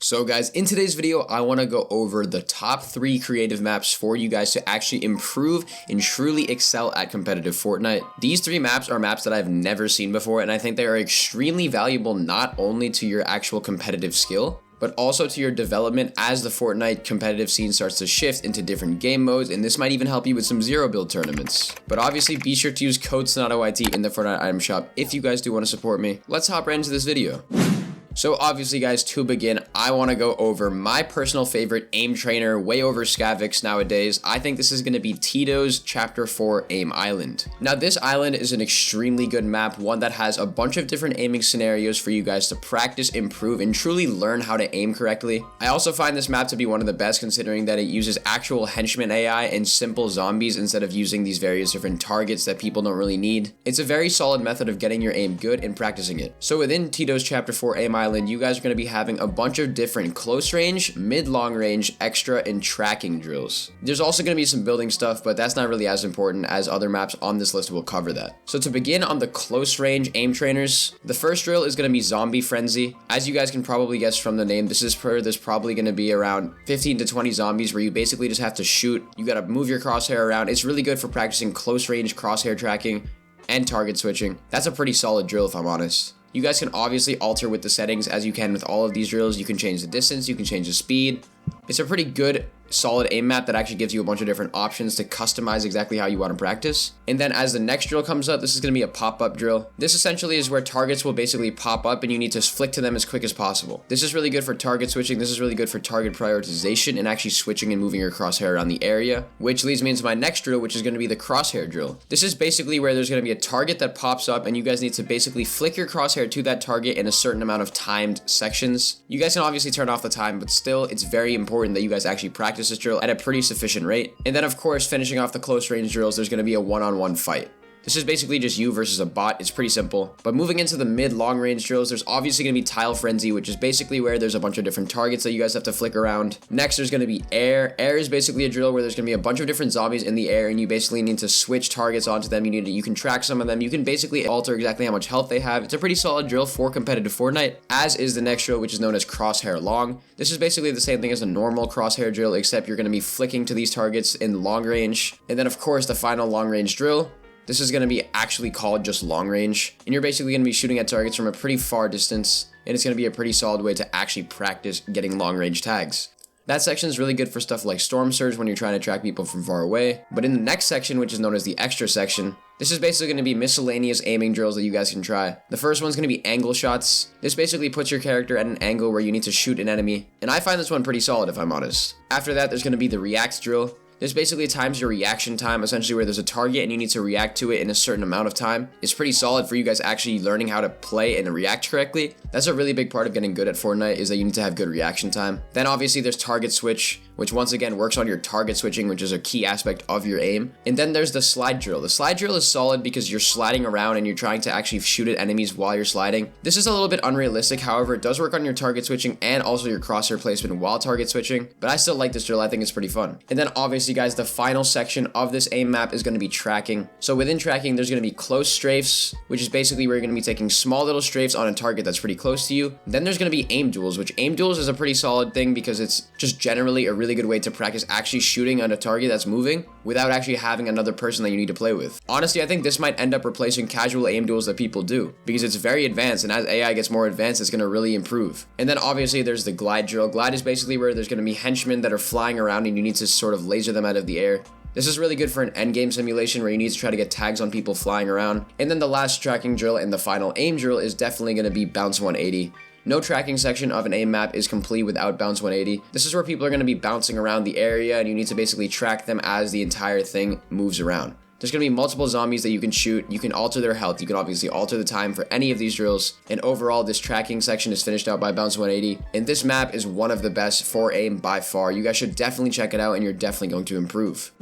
So guys, in today's video, I want to go over the top 3 creative maps for you guys to actually improve and truly excel at competitive Fortnite. These 3 maps are maps that I've never seen before, and I think they are extremely valuable not only to your actual competitive skill, but also to your development as the Fortnite competitive scene starts to shift into different game modes, and this might even help you with some zero build tournaments. But obviously, be sure to use code SonataYT in the Fortnite item shop if you guys do want to support me. Let's hop right into this video. So obviously guys, to begin, I want to go over my personal favorite aim trainer way over Slyjack nowadays. I think this is going to be Teadoh's Chapter 4 Aim Island. Now this island is an extremely good map, one that has a bunch of different aiming scenarios for you guys to practice, improve, and truly learn how to aim correctly. I also find this map to be one of the best considering that it uses actual henchman AI and simple zombies instead of using these various different targets that people don't really need. It's a very solid method of getting your aim good and practicing it. So within Teadoh's Chapter 4 Aim Island, you guys are going to be having a bunch of different close range, mid-long range, extra, and tracking drills. There's also going to be some building stuff, but that's not really as important as other maps on this list will cover that. So to begin on the close range aim trainers, the first drill is going to be Zombie Frenzy. As you guys can probably guess from the name, there's probably going to be around 15 to 20 zombies where you basically just have to shoot. You got to move your crosshair around. It's really good for practicing close range crosshair tracking and target switching. That's a pretty solid drill if I'm honest. You guys can obviously alter with the settings as you can with all of these drills. You can change the distance, you can change the speed. It's a pretty good solid aim map that actually gives you a bunch of different options to customize exactly how you want to practice. And then as the next drill comes up, this is going to be a pop-up drill. This essentially is where targets will basically pop up and you need to flick to them as quick as possible. This is really good for target switching. This is really good for target prioritization and actually switching and moving your crosshair around the area, which leads me into my next drill, which is going to be the crosshair drill. This is basically where there's going to be a target that pops up and you guys need to basically flick your crosshair to that target in a certain amount of timed sections. You guys can obviously turn off the time, but still it's very important that you guys actually practice this drill at a pretty sufficient rate. And then of course, finishing off the close range drills, there's going to be a one-on-one fight. This is basically just you versus a bot. It's pretty simple. But moving into the mid-long range drills, there's obviously going to be Tile Frenzy, which is basically where there's a bunch of different targets that you guys have to flick around. Next, there's going to be Air. Air is basically a drill where there's going to be a bunch of different zombies in the air, and you basically need to switch targets onto them. You can track some of them. You can basically alter exactly how much health they have. It's a pretty solid drill for competitive Fortnite, as is the next drill, which is known as Crosshair Long. This is basically the same thing as a normal crosshair drill, except you're going to be flicking to these targets in long range. And then, of course, the final long range drill. This is going to be actually called just long range, and you're basically going to be shooting at targets from a pretty far distance, and it's going to be a pretty solid way to actually practice getting long range tags. That section is really good for stuff like Storm Surge when you're trying to track people from far away. But in the next section, which is known as the extra section, this is basically going to be miscellaneous aiming drills that you guys can try. The first one's going to be angle shots. This basically puts your character at an angle where you need to shoot an enemy, and I find this one pretty solid if I'm honest. After that, there's going to be the react drill. This basically times your reaction time, essentially where there's a target and you need to react to it in a certain amount of time. It's pretty solid for you guys actually learning how to play and react correctly. That's a really big part of getting good at Fortnite, is that you need to have good reaction time. Then obviously there's target switch, which once again works on your target switching, which is a key aspect of your aim. And then there's the slide drill. The slide drill is solid because you're sliding around and you're trying to actually shoot at enemies while you're sliding. This is a little bit unrealistic, however, it does work on your target switching and also your crosshair placement while target switching, but I still like this drill. I think it's pretty fun. And then obviously guys, the final section of this aim map is going to be tracking. So within tracking, there's going to be close strafes, which is basically where you're going to be taking small little strafes on a target that's pretty close to you. Then there's going to be aim duels, which aim duels is a pretty solid thing because it's just generally a really good way to practice actually shooting at a target that's moving without actually having another person that you need to play with. Honestly, I think this might end up replacing casual aim duels that people do because it's very advanced, and as AI gets more advanced, it's going to really improve. And then obviously there's the glide drill. Glide is basically where there's going to be henchmen that are flying around and you need to sort of laser them out of the air. This is really good for an endgame simulation where you need to try to get tags on people flying around. And then the last tracking drill and the final aim drill is definitely going to be Bounce 180. No tracking section of an aim map is complete without Bounce 180. This is where people are going to be bouncing around the area and you need to basically track them as the entire thing moves around. There's going to be multiple zombies that you can shoot. You can alter their health. You can obviously alter the time for any of these drills. And overall, this tracking section is finished out by Bounce 180. And this map is one of the best for aim by far. You guys should definitely check it out and you're definitely going to improve.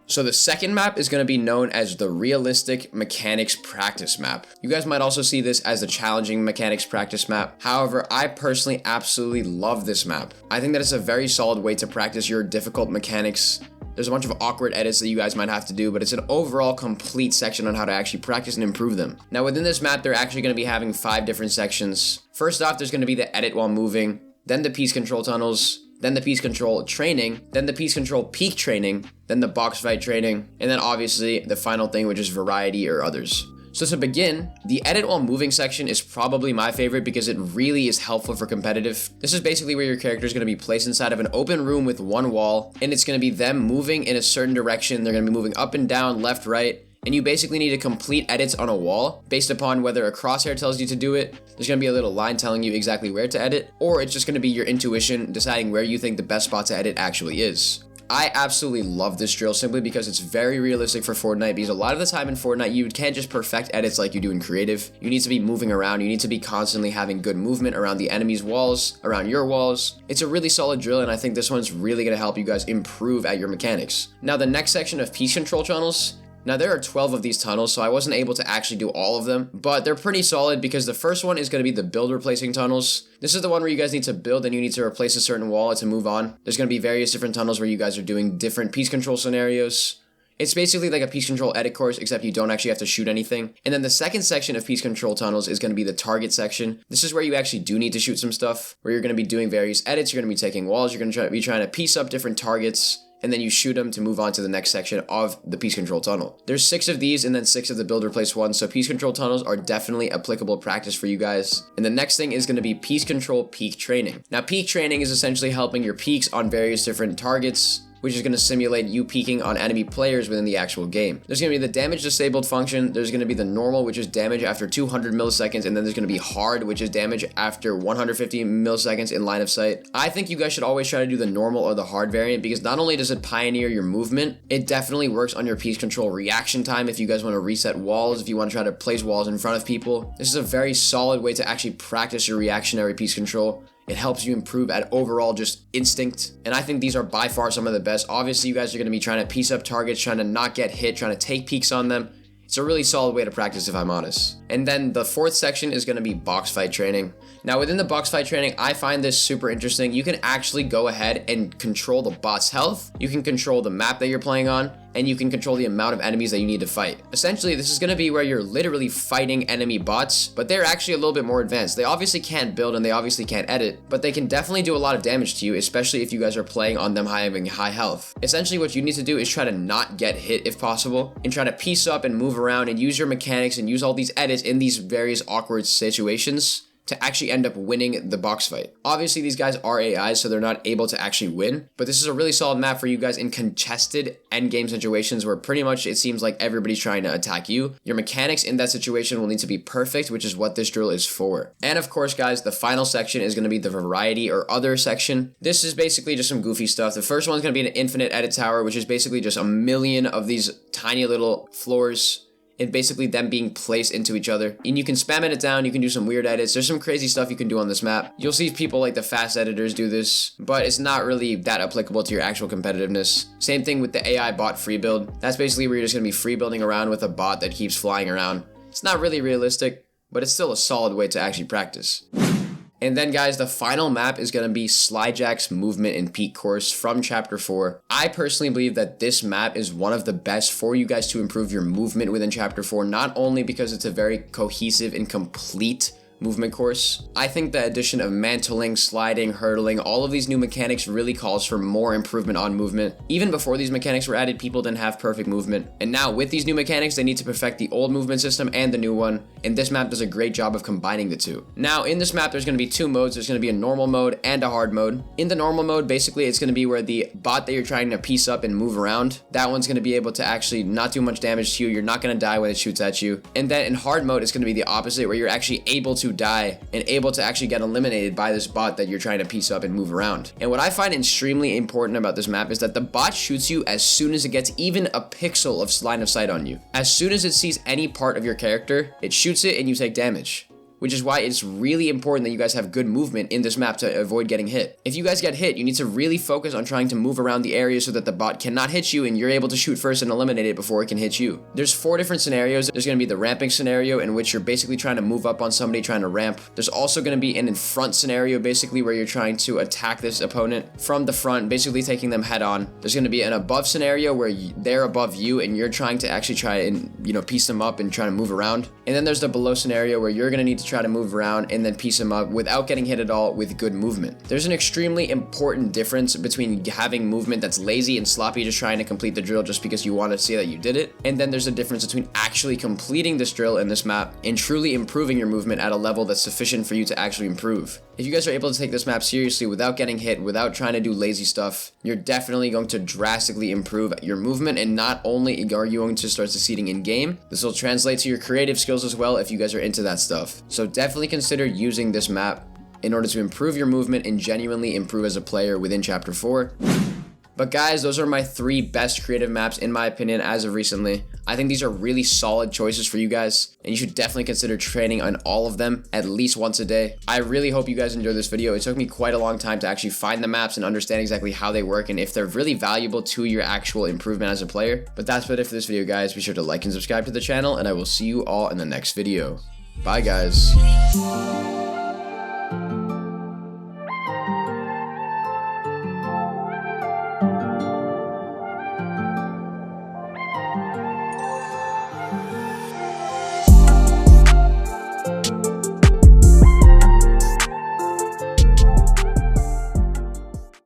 So the second map is going to be known as the Realisitc Mechanics Practice Map. You guys might also see this as the Challenging Mechanics Practice Map. However, I personally absolutely love this map. I think that it's a very solid way to practice your difficult mechanics. There's a bunch of awkward edits that you guys might have to do, but it's an overall complete section on how to actually practice and improve them. Now within this map, they're actually going to be having 5 different sections. First off, there's going to be the edit while moving. then the piece control tunnels, then the piece control training, then the piece control peak training, then the box fight training, and then obviously the final thing, which is variety or others. So to begin, the edit while moving section is probably my favorite because it really is helpful for competitive. This is basically where your character is going to be placed inside of an open room with one wall, and it's going to be them moving in a certain direction. They're going to be moving up and down, left, right, and you basically need to complete edits on a wall based upon whether a crosshair tells you to do it. There's going to be a little line telling you exactly where to edit, or it's just going to be your intuition deciding where you think the best spot to edit actually is. I absolutely love this drill simply because it's very realistic for Fortnite, because a lot of the time in Fortnite, you can't just perfect edits like you do in creative. You need to be moving around. You need to be constantly having good movement around the enemy's walls, around your walls. It's a really solid drill, and I think this one's really going to help you guys improve at your mechanics. Now, the next section of piece control tunnels. Now, there are 12 of these tunnels, so I wasn't able to actually do all of them, but they're pretty solid because the first one is going to be the build replacing tunnels. This is the one where you guys need to build and you need to replace a certain wall to move on. There's going to be various different tunnels where you guys are doing different piece control scenarios. It's basically like a piece control edit course, except you don't actually have to shoot anything. And then the second section of piece control tunnels is going to be the target section. This is where you actually do need to shoot some stuff, where you're going to be doing various edits. You're going to be taking walls. You're going to be trying to piece up different targets, and then you shoot them to move on to the next section of the piece control tunnel. There's 6 of these and then 6 of the build replace ones, so piece control tunnels are definitely applicable practice for you guys. And the next thing is going to be piece control peak training. Now, peak training is essentially helping your peaks on various different targets, which is going to simulate you peeking on enemy players within the actual game. There's going to be the damage disabled function, there's going to be the normal, which is damage after 200 milliseconds, and then there's going to be hard, which is damage after 150 milliseconds in line of sight. I think you guys should always try to do the normal or the hard variant, because not only does it pioneer your movement, it definitely works on your piece control reaction time if you guys want to reset walls, if you want to try to place walls in front of people. This is a very solid way to actually practice your reactionary piece control. It helps you improve at overall just instinct. And I think these are by far some of the best. Obviously, you guys are going to be trying to piece up targets, trying to not get hit, trying to take peeks on them. It's a really solid way to practice, if I'm honest. And then the fourth section is going to be box fight training. Now, within the box fight training, I find this super interesting. You can actually go ahead and control the bot's health. You can control the map that you're playing on, and you can control the amount of enemies that you need to fight. Essentially, this is going to be where you're literally fighting enemy bots, but they're actually a little bit more advanced. They obviously can't build and they obviously can't edit, but they can definitely do a lot of damage to you, especially if you guys are playing on them having high health. Essentially, what you need to do is try to not get hit if possible, and try to piece up and move around and use your mechanics and use all these edits in these various awkward situations to actually end up winning the box fight. Obviously, these guys are AIs, so they're not able to actually win, but this is a really solid map for you guys in contested endgame situations where pretty much it seems like everybody's trying to attack you. Your mechanics in that situation will need to be perfect, which is what this drill is for. And of course, guys, the final section is going to be the variety or other section. This is basically just some goofy stuff. The first one's going to be an infinite edit tower, which is basically just a million of these tiny little floors, and basically them being placed into each other. And you can spam it down, you can do some weird edits. There's some crazy stuff you can do on this map. You'll see people like the fast editors do this, but it's not really that applicable to your actual competitiveness. Same thing with the AI bot free build. That's basically where you're just gonna be free building around with a bot that keeps flying around. It's not really realistic, but it's still a solid way to actually practice. And then, guys, the final map is going to be Slyjack's movement and peak course from Chapter 4. I personally believe that this map is one of the best for you guys to improve your movement within Chapter 4, not only because it's a very cohesive and complete movement course. I think the addition of mantling, sliding, hurdling, all of these new mechanics really calls for more improvement on movement. Even before these mechanics were added, people didn't have perfect movement. And now with these new mechanics, they need to perfect the old movement system and the new one. And this map does a great job of combining the two. Now in this map, there's going to be 2 modes. There's going to be a normal mode and a hard mode. In the normal mode, basically it's going to be where the bot that you're trying to piece up and move around, that one's going to be able to actually not do much damage to you. You're not going to die when it shoots at you. And then in hard mode, it's going to be the opposite, where you're actually able to die and able to actually get eliminated by this bot that you're trying to piece up and move around. And what I find extremely important about this map is that the bot shoots you as soon as it gets even a pixel of line of sight on you. As soon as it sees any part of your character, it shoots it and you take damage. Which is why it's really important that you guys have good movement in this map to avoid getting hit. If you guys get hit, you need to really focus on trying to move around the area so that the bot cannot hit you and you're able to shoot first and eliminate it before it can hit you. There's 4 different scenarios. There's going to be the ramping scenario, in which you're basically trying to move up on somebody trying to ramp. There's also going to be an in front scenario, basically where you're trying to attack this opponent from the front, basically taking them head on. There's going to be an above scenario where they're above you and you're trying to actually try and, piece them up and try to move around. And then there's the below scenario where you're going to need to try to move around and then piece them up without getting hit at all with good movement. There's an extremely important difference between having movement that's lazy and sloppy, just trying to complete the drill just because you want to see that you did it, and then there's a difference between actually completing this drill in this map and truly improving your movement at a level that's sufficient for you to actually improve. If you guys are able to take this map seriously without getting hit, without trying to do lazy stuff, you're definitely going to drastically improve your movement, and not only are you going to start succeeding in game, this will translate to your creative skills as well if you guys are into that stuff. So definitely consider using this map in order to improve your movement and genuinely improve as a player within Chapter 4. But guys, those are my 3 best creative maps in my opinion as of recently. I think these are really solid choices for you guys, and you should definitely consider training on all of them at least once a day. I really hope you guys enjoyed this video. It took me quite a long time to actually find the maps and understand exactly how they work and if they're really valuable to your actual improvement as a player. But that's about it for this video, guys. Be sure to like and subscribe to the channel, and I will see you all in the next video. Bye, guys.